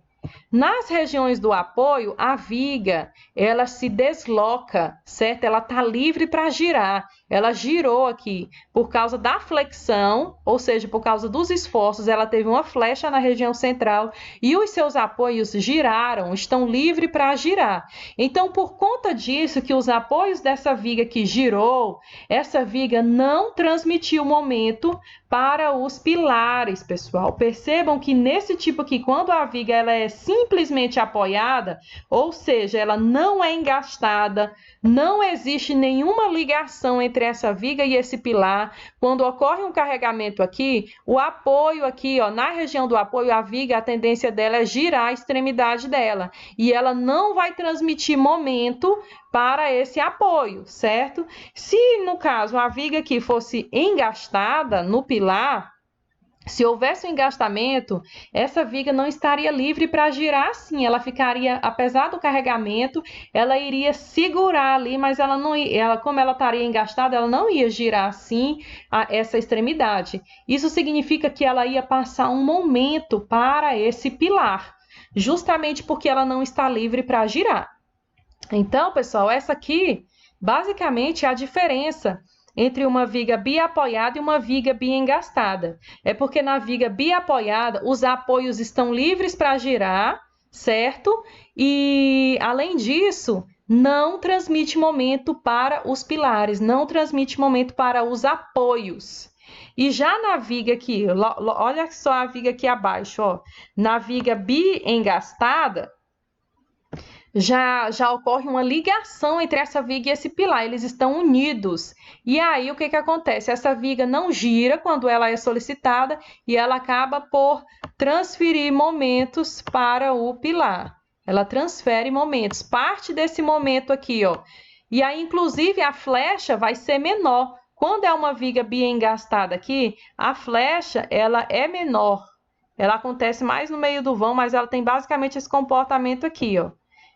Nas regiões do apoio, a viga, ela se desloca, certo? Ela está livre para girar. Ela girou aqui por causa da flexão, ou seja, por causa dos esforços, ela teve uma flecha na região central e os seus apoios giraram, estão livres para girar. Então, por conta disso, que os apoios dessa viga que girou, essa viga não transmitiu momento para os pilares, pessoal. Percebam que nesse tipo aqui, quando a viga ela é simplesmente apoiada, ou seja, ela não é engastada, não existe nenhuma ligação entre essa viga e esse pilar. Quando ocorre um carregamento aqui, o apoio aqui, ó, na região do apoio, a viga, a tendência dela é girar a extremidade dela. E ela não vai transmitir momento para esse apoio, certo? Se, no caso, a viga aqui fosse engastada no pilar, se houvesse um engastamento, essa viga não estaria livre para girar assim, ela ficaria, apesar do carregamento, ela iria segurar ali, mas ela não ia, como ela estaria engastada, ela não ia girar assim essa extremidade. Isso significa que ela ia passar um momento para esse pilar, justamente porque ela não está livre para girar. Então, pessoal, essa aqui, basicamente, é a diferença entre uma viga biapoiada e uma viga biengastada. É porque na viga biapoiada, os apoios estão livres para girar, certo? E, além disso, não transmite momento para os pilares, não transmite momento para os apoios. E já na viga aqui, olha só a viga aqui abaixo, ó, na viga biengastada, já ocorre uma ligação entre essa viga e esse pilar, eles estão unidos. E aí, o que acontece? Essa viga não gira quando ela é solicitada e ela acaba por transferir momentos para o pilar. Ela transfere momentos, parte desse momento aqui, ó. E aí, inclusive, a flecha vai ser menor. Quando é uma viga biengastada aqui, a flecha, ela é menor. Ela acontece mais no meio do vão, mas ela tem basicamente esse comportamento aqui, ó.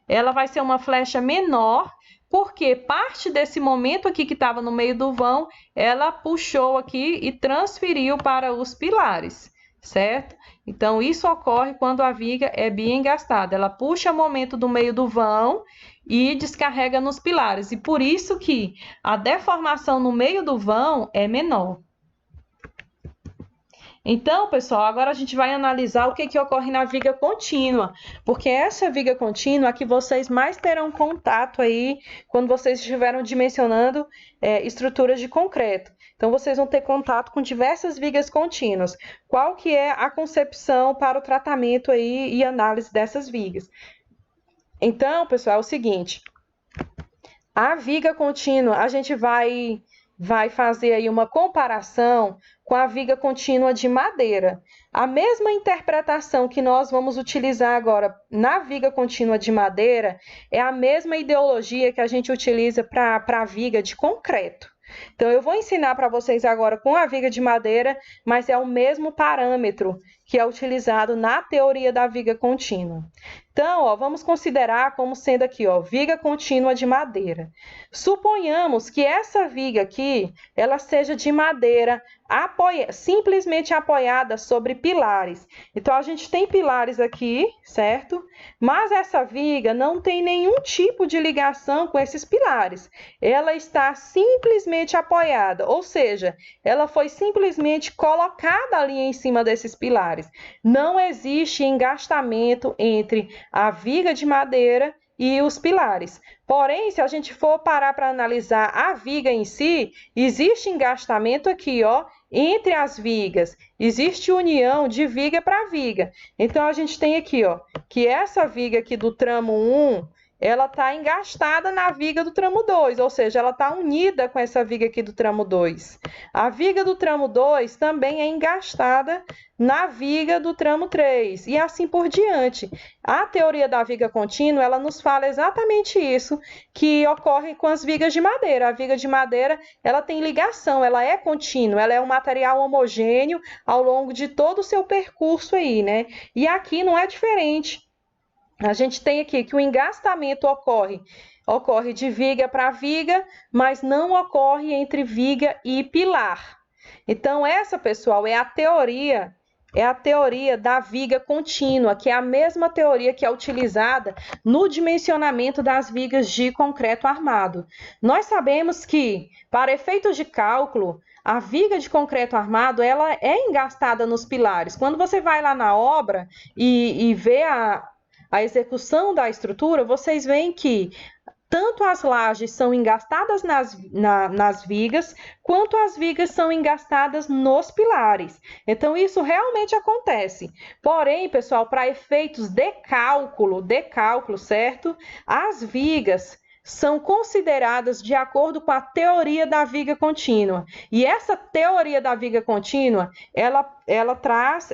Ela vai ser uma flecha menor, porque parte desse momento aqui que estava no meio do vão, ela puxou aqui e transferiu para os pilares, certo? Então, isso ocorre quando a viga é biengastada. Ela puxa o momento do meio do vão e descarrega nos pilares. E por isso que a deformação no meio do vão é menor. Então, pessoal, agora a gente vai analisar o que ocorre na viga contínua, porque essa viga contínua é que vocês mais terão contato aí quando vocês estiveram dimensionando estruturas de concreto. Então, vocês vão ter contato com diversas vigas contínuas. Qual que é a concepção para o tratamento aí e análise dessas vigas? Então, pessoal, é o seguinte, a viga contínua, a gente vai fazer aí uma comparação com a viga contínua de madeira. A mesma interpretação que nós vamos utilizar agora na viga contínua de madeira é a mesma ideologia que a gente utiliza para a viga de concreto. Então, eu vou ensinar para vocês agora com a viga de madeira, mas é o mesmo parâmetro que é utilizado na teoria da viga contínua. Então, ó, vamos considerar como sendo aqui, ó, viga contínua de madeira. Suponhamos que essa viga aqui, ela seja de madeira simplesmente apoiada sobre pilares. Então, a gente tem pilares aqui, certo? Mas essa viga não tem nenhum tipo de ligação com esses pilares. Ela está simplesmente apoiada, ou seja, ela foi simplesmente colocada ali em cima desses pilares. Não existe engastamento entre a viga de madeira e os pilares. Porém, se a gente for parar para analisar a viga em si, existe engastamento aqui, ó, entre as vigas. Existe união de viga para viga. Então, a gente tem aqui, ó, que essa viga aqui do tramo 1, ela está engastada na viga do tramo 2, ou seja, ela está unida com essa viga aqui do tramo 2. A viga do tramo 2 também é engastada na viga do tramo 3, e assim por diante. A teoria da viga contínua, ela nos fala exatamente isso, que ocorre com as vigas de madeira. A viga de madeira, ela tem ligação, ela é contínua, ela é um material homogêneo ao longo de todo o seu percurso aí, né? E aqui não é diferente. A gente tem aqui que o engastamento ocorre de viga para viga, mas não ocorre entre viga e pilar. Então, essa, pessoal, é a teoria da viga contínua, que é a mesma teoria que é utilizada no dimensionamento das vigas de concreto armado. Nós sabemos que, para efeitos de cálculo, a viga de concreto armado, ela é engastada nos pilares. Quando você vai lá na obra e vê a execução da estrutura, vocês veem que tanto as lajes são engastadas nas vigas, quanto as vigas são engastadas nos pilares. Então, isso realmente acontece. Porém, pessoal, para efeitos de cálculo, certo? As vigas são consideradas de acordo com a teoria da viga contínua. E essa teoria da viga contínua, ela traz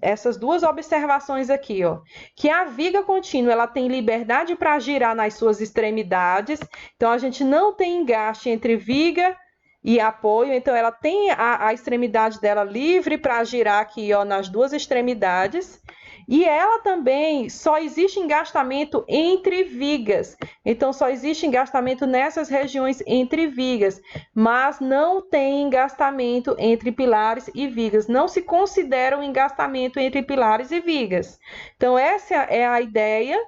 essas duas observações aqui, ó, que a viga contínua, ela tem liberdade para girar nas suas extremidades, então a gente não tem engaste entre viga e apoio, então ela tem a extremidade dela livre para girar aqui, ó, nas duas extremidades. E ela também só existe engastamento entre vigas. Então, só existe engastamento nessas regiões entre vigas, mas não tem engastamento entre pilares e vigas. Não se considera um engastamento entre pilares e vigas. Então, essa é a ideia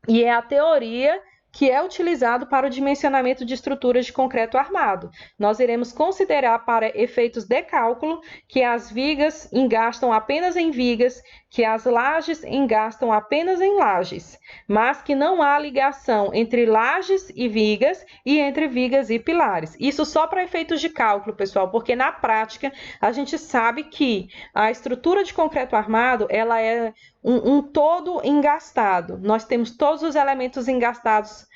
e é a teoria que é utilizado para o dimensionamento de estruturas de concreto armado. Nós iremos considerar para efeitos de cálculo que as vigas engastam apenas em vigas que as lajes engastam apenas em lajes, mas que não há ligação entre lajes e vigas e entre vigas e pilares. Isso só para efeitos de cálculo, pessoal, porque na prática a gente sabe que a estrutura de concreto armado, ela é um todo engastado. Nós temos todos os elementos engastados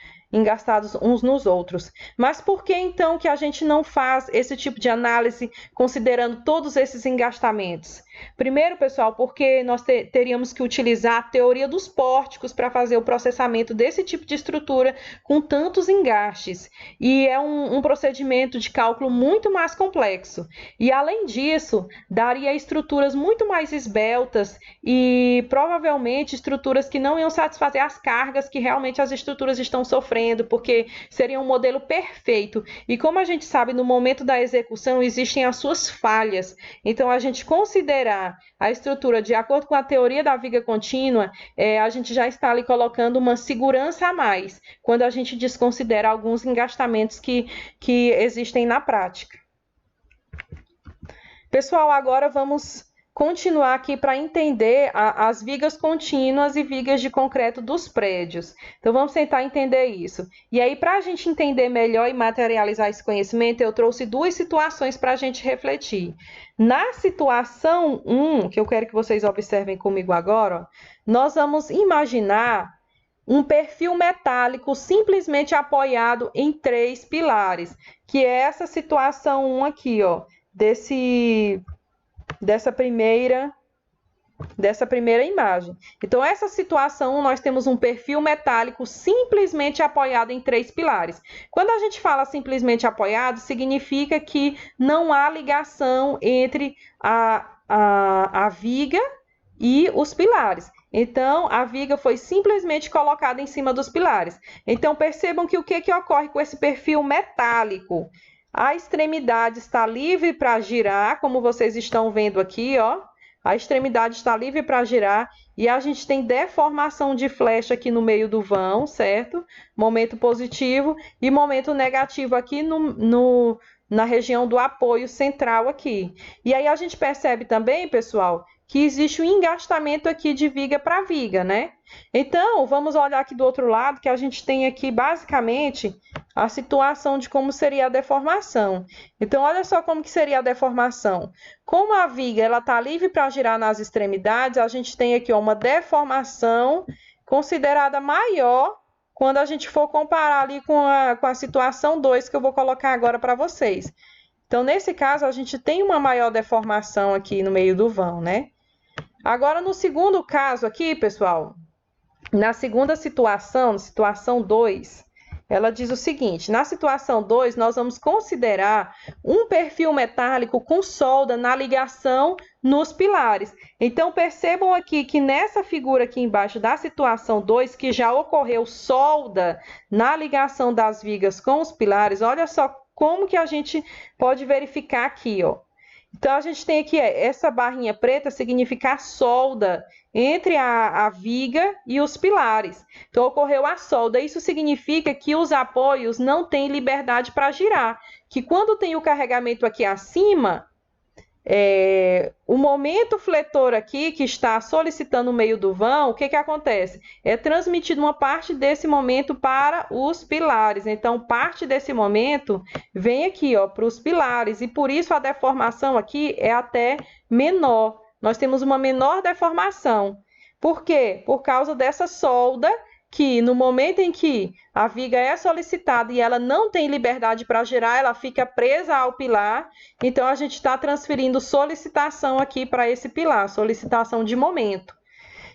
uns nos outros. Mas por que então que a gente não faz esse tipo de análise considerando todos esses engastamentos? Primeiro, pessoal, porque nós teríamos que utilizar a teoria dos pórticos para fazer o processamento desse tipo de estrutura com tantos engastes. E é um procedimento de cálculo muito mais complexo. E, além disso, daria estruturas muito mais esbeltas e, provavelmente, estruturas que não iam satisfazer as cargas que realmente as estruturas estão sofrendo, porque seria um modelo perfeito. E, como a gente sabe, no momento da execução existem as suas falhas. Então, a gente considerar a estrutura de acordo com a teoria da viga contínua, a gente já está ali colocando uma segurança a mais, quando a gente desconsidera alguns engastamentos que existem na prática. Pessoal, agora vamos continuar aqui para entender as vigas contínuas e vigas de concreto dos prédios. Então, vamos tentar entender isso. E aí, para a gente entender melhor e materializar esse conhecimento, eu trouxe duas situações para a gente refletir. Na situação 1, que eu quero que vocês observem comigo agora, ó, nós vamos imaginar um perfil metálico simplesmente apoiado em 3 pilares, que é essa situação 1 aqui, ó, dessa primeira imagem. Então, essa situação, nós temos um perfil metálico simplesmente apoiado em 3 pilares. Quando a gente fala simplesmente apoiado, significa que não há ligação entre a viga e os pilares. Então, a viga foi simplesmente colocada em cima dos pilares. Então, percebam que o que ocorre com esse perfil metálico? A extremidade está livre para girar, como vocês estão vendo aqui, ó. A extremidade está livre para girar e a gente tem deformação de flecha aqui no meio do vão, certo? Momento positivo e momento negativo aqui na região do apoio central aqui. E aí a gente percebe também, pessoal, que existe um engastamento aqui de viga para viga, né? Então, vamos olhar aqui do outro lado, que a gente tem aqui, basicamente, a situação de como seria a deformação. Então, olha só como que seria a deformação. Como a viga ela está livre para girar nas extremidades, a gente tem aqui ó, uma deformação considerada maior quando a gente for comparar ali com a situação 2, que eu vou colocar agora para vocês. Então, nesse caso, a gente tem uma maior deformação aqui no meio do vão, né? Agora, no segundo caso aqui, pessoal, na segunda situação, situação 2, ela diz o seguinte: na situação 2, nós vamos considerar um perfil metálico com solda na ligação nos pilares. Então, percebam aqui que nessa figura aqui embaixo da situação 2, que já ocorreu solda na ligação das vigas com os pilares, olha só como que a gente pode verificar aqui, ó. Então, a gente tem aqui essa barrinha preta significa a solda entre a viga e os pilares. Então, ocorreu a solda. Isso significa que os apoios não têm liberdade para girar. Que quando tem o carregamento aqui acima, o momento fletor aqui, que está solicitando o meio do vão, o que acontece? É transmitido uma parte desse momento para os pilares. Então, parte desse momento vem aqui, ó, para os pilares. E por isso a deformação aqui é até menor. Nós temos uma menor deformação. Por quê? Por causa dessa solda que no momento em que a viga é solicitada e ela não tem liberdade para girar, ela fica presa ao pilar. Então, a gente está transferindo solicitação aqui para esse pilar, solicitação de momento.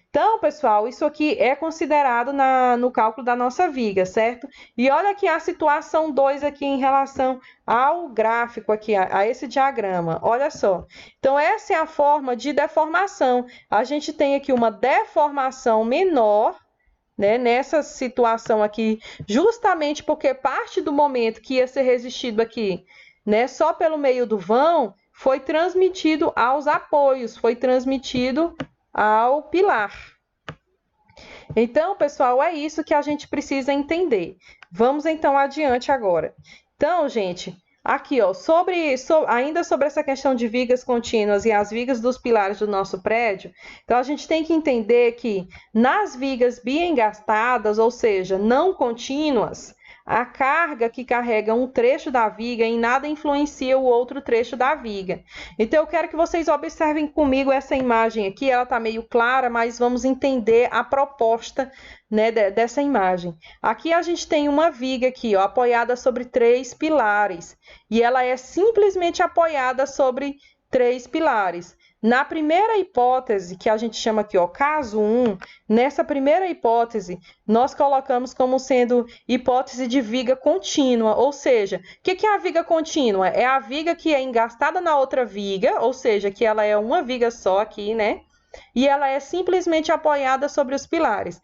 Então, pessoal, isso aqui é considerado no cálculo da nossa viga, certo? E olha aqui a situação 2 aqui em relação ao gráfico aqui, a esse diagrama. Olha só. Então, essa é a forma de deformação. A gente tem aqui uma deformação menor, né, nessa situação aqui, justamente porque parte do momento que ia ser resistido aqui, né, só pelo meio do vão, foi transmitido aos apoios, foi transmitido ao pilar. Então, pessoal, é isso que a gente precisa entender. Vamos, então, adiante agora. Então, gente, Aqui, ó, ainda sobre essa questão de vigas contínuas e as vigas dos pilares do nosso prédio, então a gente tem que entender que nas vigas biengastadas, ou seja, não contínuas, a carga que carrega um trecho da viga em nada influencia o outro trecho da viga. Então eu quero que vocês observem comigo essa imagem aqui, ela está meio clara, mas vamos entender a proposta, né, dessa imagem. Aqui a gente tem uma viga aqui, ó, apoiada sobre 3 pilares, e ela é simplesmente apoiada sobre 3 pilares. Na primeira hipótese, que a gente chama aqui, ó, caso 1, nessa primeira hipótese, nós colocamos como sendo hipótese de viga contínua, ou seja, o que é a viga contínua? É a viga que é engastada na outra viga, ou seja, que ela é uma viga só aqui, né? E ela é simplesmente apoiada sobre os pilares.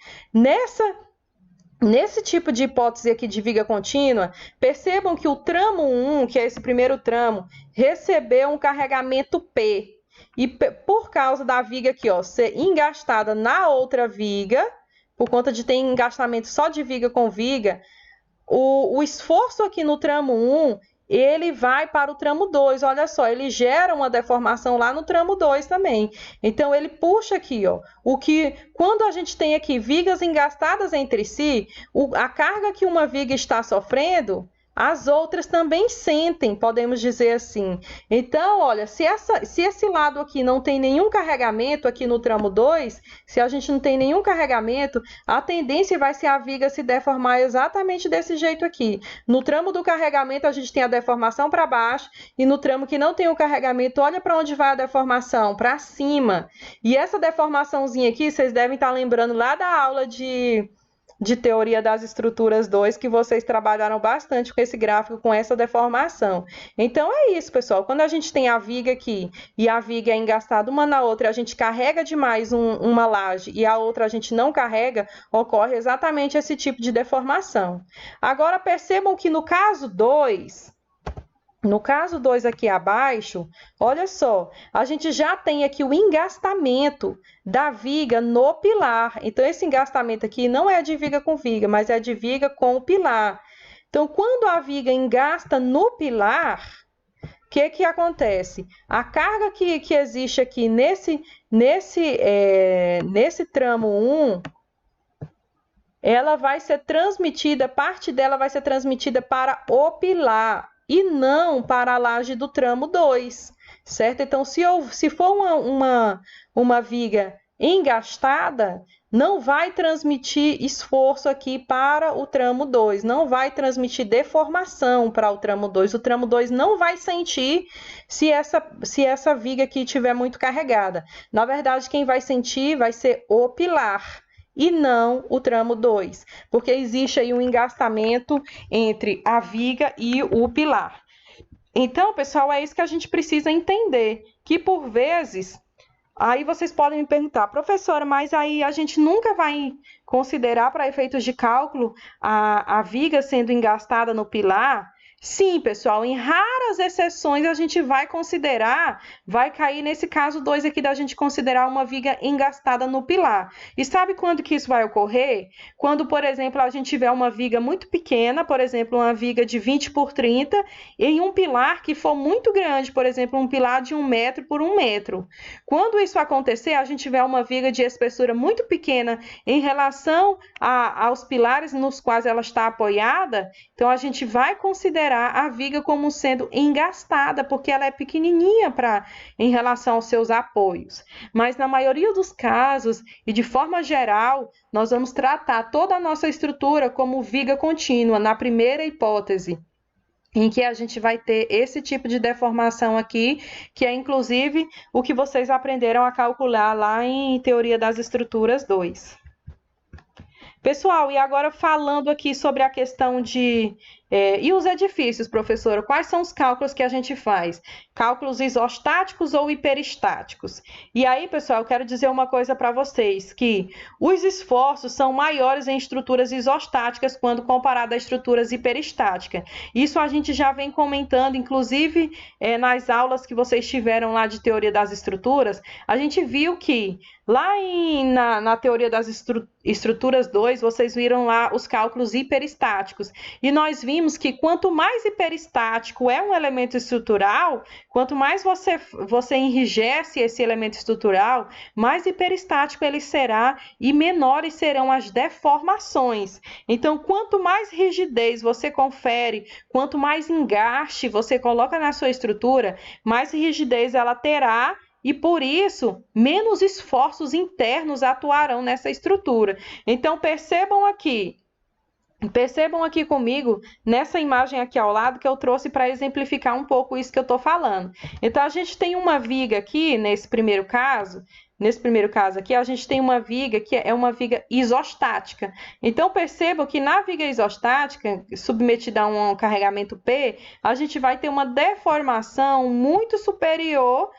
Nesse tipo de hipótese aqui de viga contínua, percebam que o tramo 1, que é esse primeiro tramo, recebeu um carregamento P. E por causa da viga aqui, ó, ser engastada na outra viga, por conta de ter engastamento só de viga com viga, o esforço aqui no tramo 1, ele vai para o tramo 2. Olha só, ele gera uma deformação lá no tramo 2 também. Então, ele puxa aqui, ó, quando a gente tem aqui vigas engastadas entre si, a carga que uma viga está sofrendo, as outras também sentem, podemos dizer assim. Então, olha, se esse lado aqui não tem nenhum carregamento aqui no tramo 2, se a gente não tem nenhum carregamento, a tendência vai ser a viga se deformar exatamente desse jeito aqui. No tramo do carregamento, a gente tem a deformação para baixo, e no tramo que não tem o carregamento, olha para onde vai a deformação, para cima. E essa deformaçãozinha aqui, vocês devem estar lembrando lá da aula de teoria das estruturas 2, que vocês trabalharam bastante com esse gráfico, com essa deformação. Então, é isso, pessoal. Quando a gente tem a viga aqui e a viga é engastada uma na outra, a gente carrega demais uma laje e a outra a gente não carrega, ocorre exatamente esse tipo de deformação. Agora, percebam que no caso 2... No caso 2 aqui abaixo, olha só, a gente já tem aqui o engastamento da viga no pilar. Então, esse engastamento aqui não é de viga com viga, mas é de viga com o pilar. Então, quando a viga engasta no pilar, o que acontece? A carga que existe aqui nesse tramo 1, ela vai ser transmitida, parte dela vai ser transmitida para o pilar e não para a laje do tramo 2, certo? Então, se for uma viga engastada, não vai transmitir esforço aqui para o tramo 2, não vai transmitir deformação para o tramo 2. O tramo 2 não vai sentir se essa viga aqui estiver muito carregada. Na verdade, quem vai sentir vai ser o pilar e não o tramo 2, porque existe aí um engastamento entre a viga e o pilar. Então, pessoal, é isso que a gente precisa entender, que por vezes, aí vocês podem me perguntar, professora, mas aí a gente nunca vai considerar para efeitos de cálculo a viga sendo engastada no pilar? Sim, pessoal, em raras exceções a gente vai cair nesse caso 2 aqui da gente considerar uma viga engastada no pilar. E sabe quando que isso vai ocorrer? Quando, por exemplo, a gente tiver uma viga muito pequena, por exemplo, uma viga de 20 por 30, e um pilar que for muito grande, por exemplo, um pilar de 1 metro por 1 metro. Quando isso acontecer, a gente tiver uma viga de espessura muito pequena em relação aos pilares nos quais ela está apoiada, então a gente vai considerar a viga como sendo engastada, porque ela é pequenininha em relação aos seus apoios. Mas na maioria dos casos, e de forma geral, nós vamos tratar toda a nossa estrutura como viga contínua, na primeira hipótese, em que a gente vai ter esse tipo de deformação aqui, que é inclusive o que vocês aprenderam a calcular lá em Teoria das Estruturas 2. Pessoal, e agora falando aqui sobre a questão de... e os edifícios, professora? Quais são os cálculos que a gente faz? Cálculos isostáticos ou hiperestáticos? E aí, pessoal, eu quero dizer uma coisa para vocês, que os esforços são maiores em estruturas isostáticas quando comparado a estruturas hiperestáticas. Isso a gente já vem comentando, inclusive nas aulas que vocês tiveram lá de Teoria das Estruturas, a gente viu que lá na Teoria das Estruturas 2, vocês viram lá os cálculos hiperestáticos. E nós vimos vimos que quanto mais hiperestático é um elemento estrutural, quanto mais você enrijece esse elemento estrutural, mais hiperestático ele será e menores serão as deformações. Então, quanto mais rigidez você confere, quanto mais engaste você coloca na sua estrutura, mais rigidez ela terá e, por isso, menos esforços internos atuarão nessa estrutura. Então, percebam aqui comigo, nessa imagem aqui ao lado, que eu trouxe para exemplificar um pouco isso que eu estou falando. Então, a gente tem uma viga aqui, nesse primeiro caso aqui, a gente tem uma viga que é uma viga isostática. Então, percebam que na viga isostática, submetida a um carregamento P, a gente vai ter uma deformação muito superior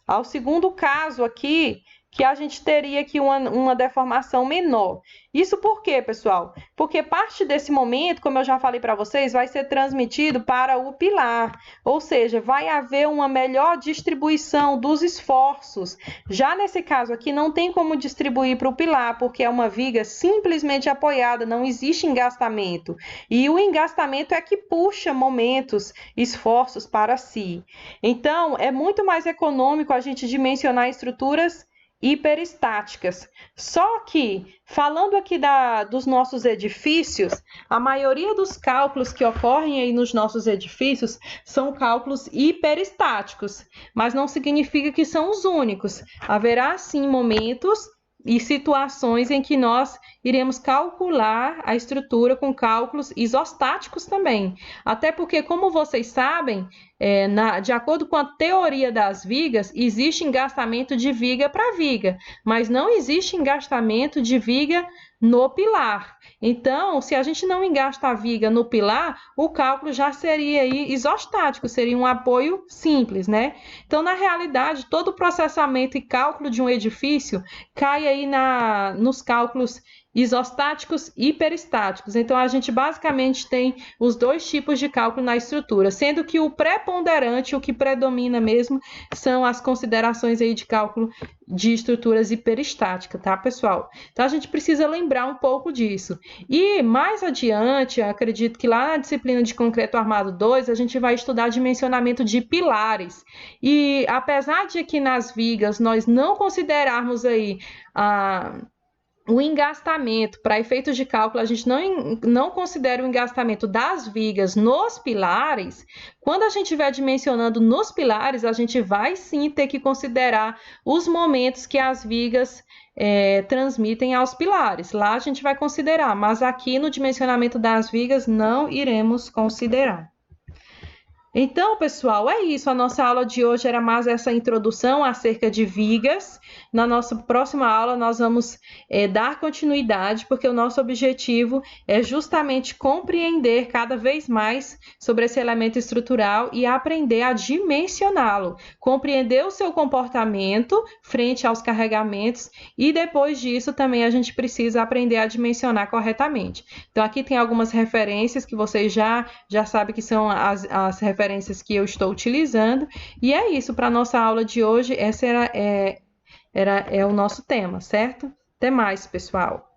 ao segundo caso aqui, que a gente teria aqui uma deformação menor. Isso por quê, pessoal? Porque parte desse momento, como eu já falei para vocês, vai ser transmitido para o pilar, ou seja, vai haver uma melhor distribuição dos esforços. Já nesse caso aqui, não tem como distribuir para o pilar, porque é uma viga simplesmente apoiada, não existe engastamento. E o engastamento é que puxa momentos, esforços para si. Então, é muito mais econômico a gente dimensionar estruturas hiperestáticas. Só que, falando aqui dos nossos edifícios, a maioria dos cálculos que ocorrem aí nos nossos edifícios são cálculos hiperestáticos, mas não significa que são os únicos. Haverá, sim, momentos e situações em que nós iremos calcular a estrutura com cálculos isostáticos também. Até porque, como vocês sabem, de acordo com a teoria das vigas, existe engastamento de viga para viga, mas não existe engastamento de viga no pilar. Então, se a gente não engasta a viga no pilar, o cálculo já seria aí isostático, seria um apoio simples, né? Então, na realidade, todo o processamento e cálculo de um edifício cai aí nos cálculos isostáticos e hiperestáticos. Então, a gente basicamente tem os dois tipos de cálculo na estrutura, sendo que o preponderante, o que predomina mesmo, são as considerações aí de cálculo de estruturas hiperestáticas, tá, pessoal? Então, a gente precisa lembrar um pouco disso. E mais adiante, acredito que lá na disciplina de concreto armado 2, a gente vai estudar dimensionamento de pilares. E apesar de que nas vigas nós não considerarmos aí o engastamento, para efeitos de cálculo, a gente não considera o engastamento das vigas nos pilares. Quando a gente estiver dimensionando nos pilares, a gente vai sim ter que considerar os momentos que as vigas transmitem aos pilares. Lá a gente vai considerar, mas aqui no dimensionamento das vigas não iremos considerar. Então, pessoal, é isso. A nossa aula de hoje era mais essa introdução acerca de vigas. Na nossa próxima aula, nós vamos dar continuidade, porque o nosso objetivo é justamente compreender cada vez mais sobre esse elemento estrutural e aprender a dimensioná-lo, compreender o seu comportamento frente aos carregamentos e, depois disso, também a gente precisa aprender a dimensionar corretamente. Então, aqui tem algumas referências que vocês já sabem que são as referências que eu estou utilizando, e é isso para a nossa aula de hoje. Esse é o nosso tema, certo? Até mais, pessoal!